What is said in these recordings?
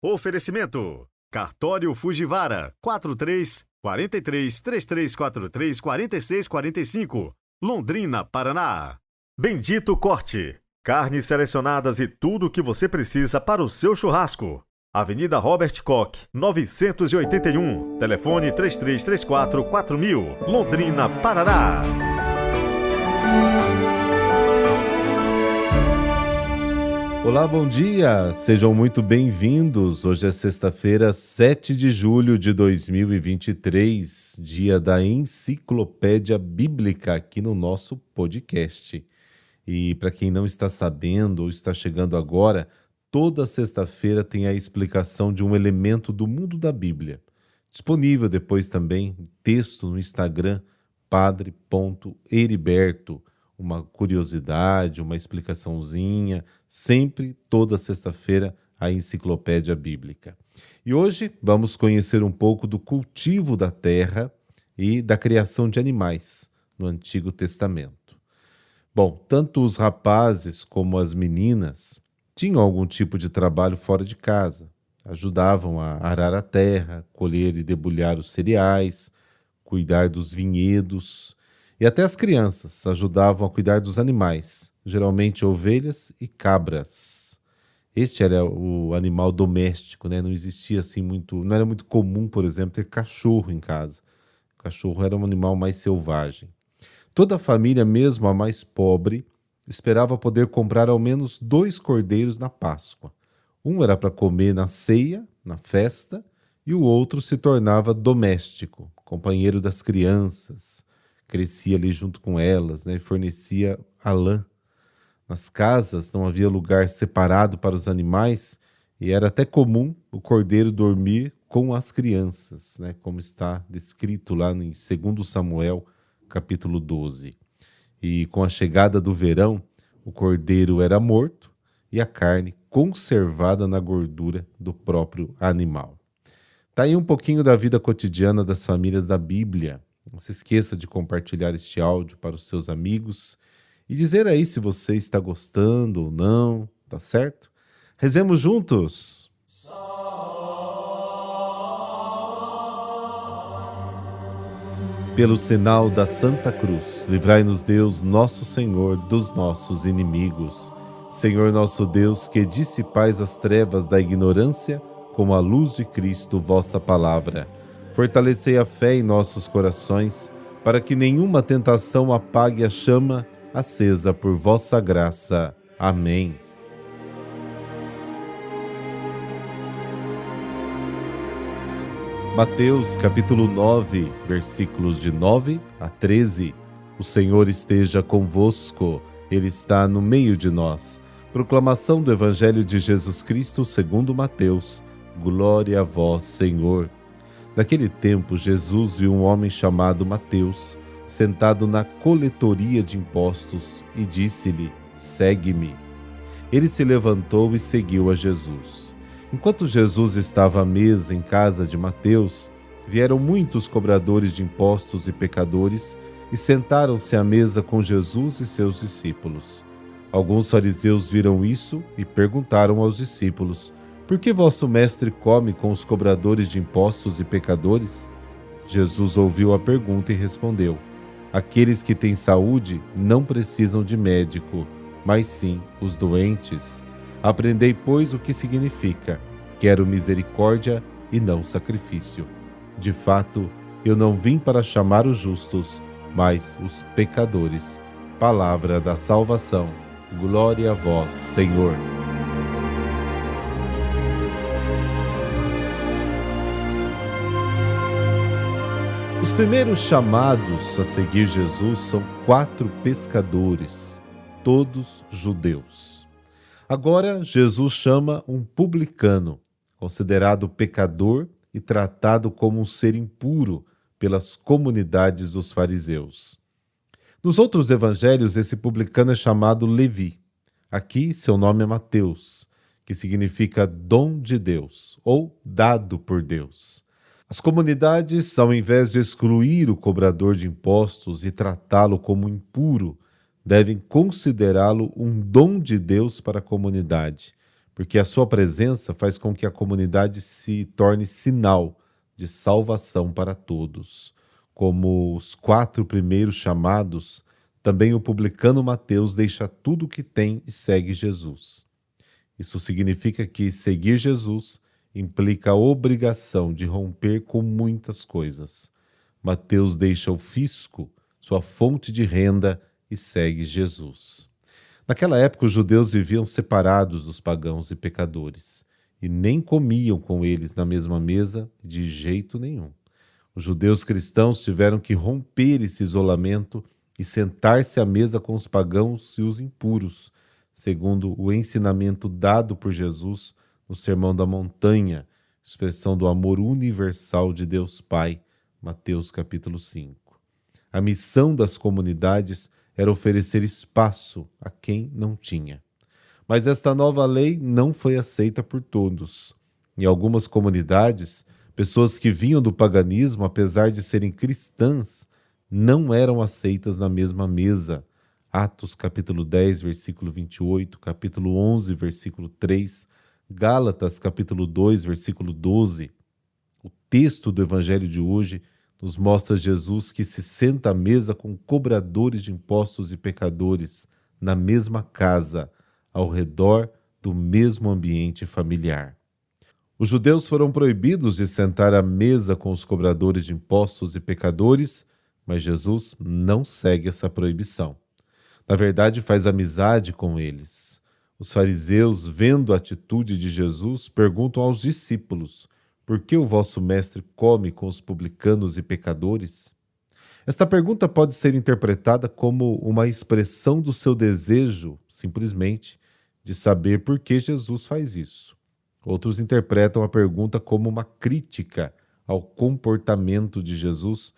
Oferecimento: Cartório Fujiwara, 43-33-3343-4645, Londrina, Paraná. Bendito Corte, carnes selecionadas e tudo o que você precisa para o seu churrasco. Avenida Robert Koch, 981, telefone 3334-4000, Londrina, Paraná. Olá, bom dia! Sejam muito bem-vindos. Hoje é sexta-feira, 7 de julho de 2023, dia da Enciclopédia Bíblica aqui no nosso podcast. E para quem não está sabendo ou está chegando agora, toda sexta-feira tem a explicação de um elemento do mundo da Bíblia. Disponível depois também texto no Instagram, padre.heriberto. Uma curiosidade, uma explicaçãozinha, sempre toda sexta-feira a Enciclopédia Bíblica. E hoje vamos conhecer um pouco do cultivo da terra e da criação de animais no Antigo Testamento. Bom, tanto os rapazes como as meninas tinham algum tipo de trabalho fora de casa. Ajudavam a arar a terra, colher e debulhar os cereais, cuidar dos vinhedos. E até as crianças ajudavam a cuidar dos animais, geralmente ovelhas e cabras. Este era o animal doméstico, né? Não existia assim muito, não era muito comum, por exemplo, ter cachorro em casa. O cachorro era um animal mais selvagem. Toda a família, mesmo a mais pobre, esperava poder comprar ao menos 2 cordeiros na Páscoa. Um era para comer na ceia, na festa, e o outro se tornava doméstico, companheiro das crianças. Crescia ali junto com elas, né, e fornecia a lã. Nas casas não havia lugar separado para os animais e era até comum o cordeiro dormir com as crianças, né, como está descrito lá em 2 Samuel, capítulo 12. E com a chegada do verão, o cordeiro era morto e a carne conservada na gordura do próprio animal. Está aí um pouquinho da vida cotidiana das famílias da Bíblia. Não se esqueça de compartilhar este áudio para os seus amigos e dizer aí se você está gostando ou não, tá certo? Rezemos juntos! Pelo sinal da Santa Cruz, livrai-nos Deus, nosso Senhor, dos nossos inimigos. Senhor nosso Deus, que dissipais as trevas da ignorância com a luz de Cristo, vossa palavra. Fortalecei a fé em nossos corações, para que nenhuma tentação apague a chama acesa por vossa graça. Amém. Mateus capítulo 9, versículos de 9 a 13. O Senhor esteja convosco, Ele está no meio de nós. Proclamação do Evangelho de Jesus Cristo segundo Mateus. Glória a vós, Senhor. Naquele tempo, Jesus viu um homem chamado Mateus, sentado na coletoria de impostos, e disse-lhe: segue-me. Ele se levantou e seguiu a Jesus. Enquanto Jesus estava à mesa em casa de Mateus, vieram muitos cobradores de impostos e pecadores e sentaram-se à mesa com Jesus e seus discípulos. Alguns fariseus viram isso e perguntaram aos discípulos: por que vosso mestre come com os cobradores de impostos e pecadores? Jesus ouviu a pergunta e respondeu: aqueles que têm saúde não precisam de médico, mas sim os doentes. Aprendei, pois, o que significa: quero misericórdia e não sacrifício. De fato, eu não vim para chamar os justos, mas os pecadores. Palavra da salvação. Glória a vós, Senhor. Os primeiros chamados a seguir Jesus são 4 pescadores, todos judeus. Agora, Jesus chama um publicano, considerado pecador e tratado como um ser impuro pelas comunidades dos fariseus. Nos outros evangelhos, esse publicano é chamado Levi. Aqui, seu nome é Mateus, que significa dom de Deus ou dado por Deus. As comunidades, ao invés de excluir o cobrador de impostos e tratá-lo como impuro, devem considerá-lo um dom de Deus para a comunidade, porque a sua presença faz com que a comunidade se torne sinal de salvação para todos. Como os 4 primeiros chamados, também o publicano Mateus deixa tudo o que tem e segue Jesus. Isso significa que seguir Jesus implica a obrigação de romper com muitas coisas. Mateus deixa o fisco, sua fonte de renda, e segue Jesus. Naquela época, os judeus viviam separados dos pagãos e pecadores, e nem comiam com eles na mesma mesa de jeito nenhum. Os judeus cristãos tiveram que romper esse isolamento e sentar-se à mesa com os pagãos e os impuros, segundo o ensinamento dado por Jesus no Sermão da Montanha, expressão do amor universal de Deus Pai, Mateus capítulo 5. A missão das comunidades era oferecer espaço a quem não tinha. Mas esta nova lei não foi aceita por todos. Em algumas comunidades, pessoas que vinham do paganismo, apesar de serem cristãs, não eram aceitas na mesma mesa. Atos capítulo 10, versículo 28, capítulo 11, versículo 3, Gálatas capítulo 2, versículo 12. O texto do evangelho de hoje nos mostra Jesus que se senta à mesa com cobradores de impostos e pecadores na mesma casa, ao redor do mesmo ambiente familiar. Os judeus foram proibidos de sentar à mesa com os cobradores de impostos e pecadores, mas Jesus não segue essa proibição. Na verdade, faz amizade com eles. Os fariseus, vendo a atitude de Jesus, perguntam aos discípulos: por que o vosso mestre come com os publicanos e pecadores? Esta pergunta pode ser interpretada como uma expressão do seu desejo, simplesmente, de saber por que Jesus faz isso. Outros interpretam a pergunta como uma crítica ao comportamento de Jesus,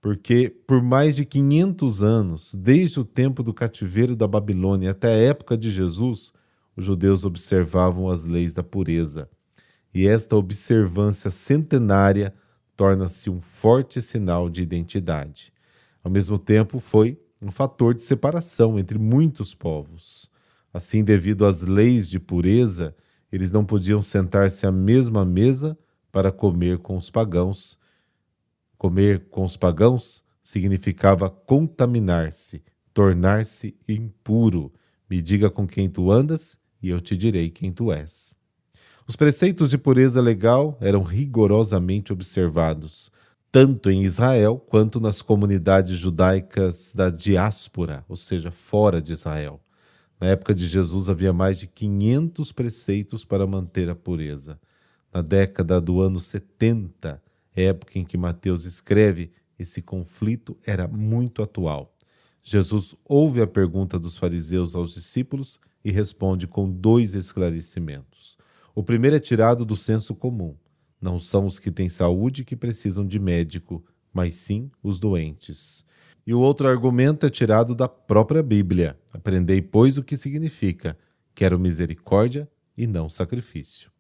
porque por mais de 500 anos, desde o tempo do cativeiro da Babilônia até a época de Jesus, os judeus observavam as leis da pureza. E esta observância centenária torna-se um forte sinal de identidade. Ao mesmo tempo, foi um fator de separação entre muitos povos. Assim, devido às leis de pureza, eles não podiam sentar-se à mesma mesa para comer com os pagãos. Comer com os pagãos significava contaminar-se, tornar-se impuro. Me diga com quem tu andas e eu te direi quem tu és. Os preceitos de pureza legal eram rigorosamente observados, tanto em Israel quanto nas comunidades judaicas da diáspora, ou seja, fora de Israel. Na época de Jesus havia mais de 500 preceitos para manter a pureza. Na década do ano 70, época em que Mateus escreve, esse conflito era muito atual. Jesus ouve a pergunta dos fariseus aos discípulos e responde com 2 esclarecimentos. O primeiro é tirado do senso comum. Não são os que têm saúde que precisam de médico, mas sim os doentes. E o outro argumento é tirado da própria Bíblia. Aprendei, pois, o que significa: quero misericórdia e não sacrifício.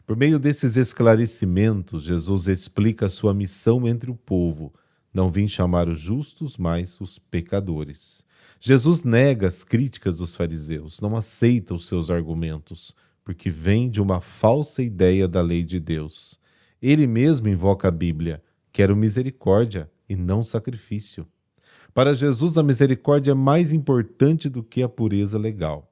Por meio desses esclarecimentos, Jesus explica a sua missão entre o povo. Não vim chamar os justos, mas os pecadores. Jesus nega as críticas dos fariseus, não aceita os seus argumentos, porque vem de uma falsa ideia da lei de Deus. Ele mesmo invoca a Bíblia: quero misericórdia e não sacrifício. Para Jesus, a misericórdia é mais importante do que a pureza legal.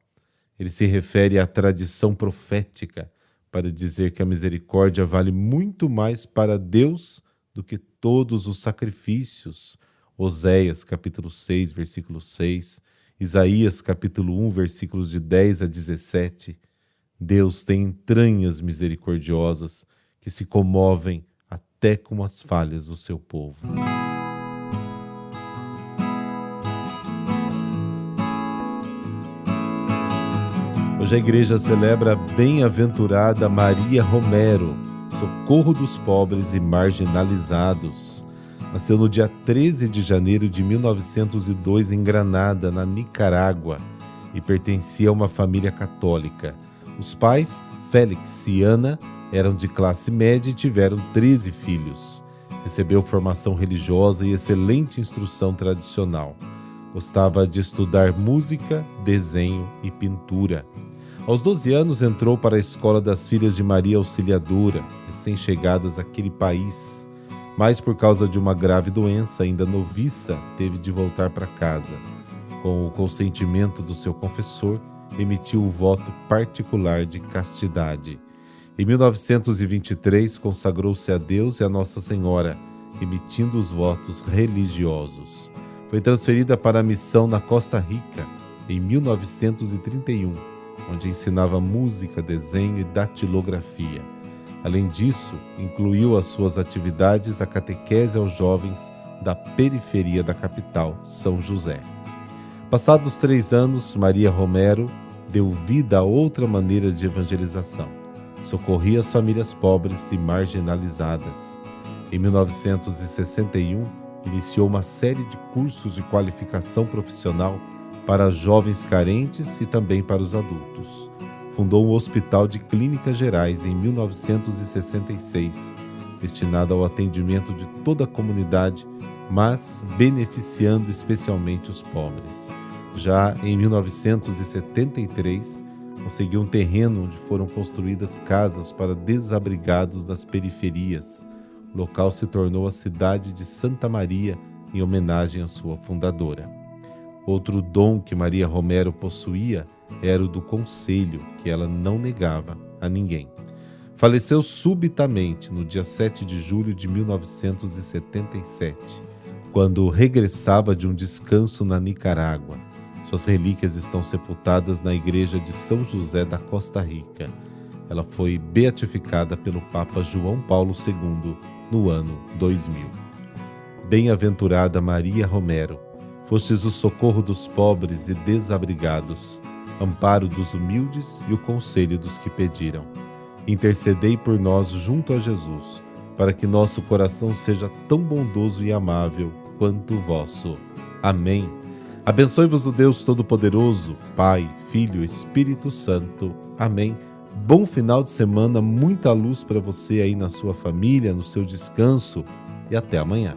Ele se refere à tradição profética para dizer que a misericórdia vale muito mais para Deus do que todos os sacrifícios. Oséias, capítulo 6, versículo 6, Isaías, capítulo 1, versículos de 10 a 17. Deus tem entranhas misericordiosas que se comovem até com as falhas do seu povo. Hoje a igreja celebra a bem-aventurada Maria Romero, socorro dos pobres e marginalizados. Nasceu no dia 13 de janeiro de 1902 em Granada, na Nicarágua, e pertencia a uma família católica. Os pais, Félix e Ana, eram de classe média e tiveram 13 filhos. Recebeu formação religiosa e excelente instrução tradicional. Gostava de estudar música, desenho e pintura. Aos 12 anos entrou para a escola das Filhas de Maria Auxiliadora, recém-chegadas àquele país, mas por causa de uma grave doença, ainda noviça, teve de voltar para casa. Com o consentimento do seu confessor, emitiu o voto particular de castidade. Em 1923, consagrou-se a Deus e a Nossa Senhora, emitindo os votos religiosos. Foi transferida para a missão na Costa Rica, em 1931, onde ensinava música, desenho e datilografia. Além disso, incluiu às suas atividades a catequese aos jovens da periferia da capital, São José. Passados 3 anos, Maria Romero deu vida a outra maneira de evangelização. Socorria as famílias pobres e marginalizadas. Em 1961, iniciou uma série de cursos de qualificação profissional para jovens carentes e também para os adultos. Fundou um hospital de clínicas gerais em 1966, destinado ao atendimento de toda a comunidade, mas beneficiando especialmente os pobres. Já em 1973, conseguiu um terreno onde foram construídas casas para desabrigados das periferias. O local se tornou a cidade de Santa Maria, em homenagem à sua fundadora. Outro dom que Maria Romero possuía era o do conselho, que ela não negava a ninguém. Faleceu subitamente no dia 7 de julho de 1977, quando regressava de um descanso na Nicarágua. Suas relíquias estão sepultadas na igreja de São José da Costa Rica. Ela foi beatificada pelo Papa João Paulo II no ano 2000. Bem-aventurada Maria Romero, fostes o socorro dos pobres e desabrigados, amparo dos humildes e o conselho dos que pediram. Intercedei por nós junto a Jesus, para que nosso coração seja tão bondoso e amável quanto o vosso. Amém. Abençoe-vos o Deus Todo-Poderoso, Pai, Filho e Espírito Santo. Amém. Bom final de semana, muita luz para você aí na sua família, no seu descanso e até amanhã.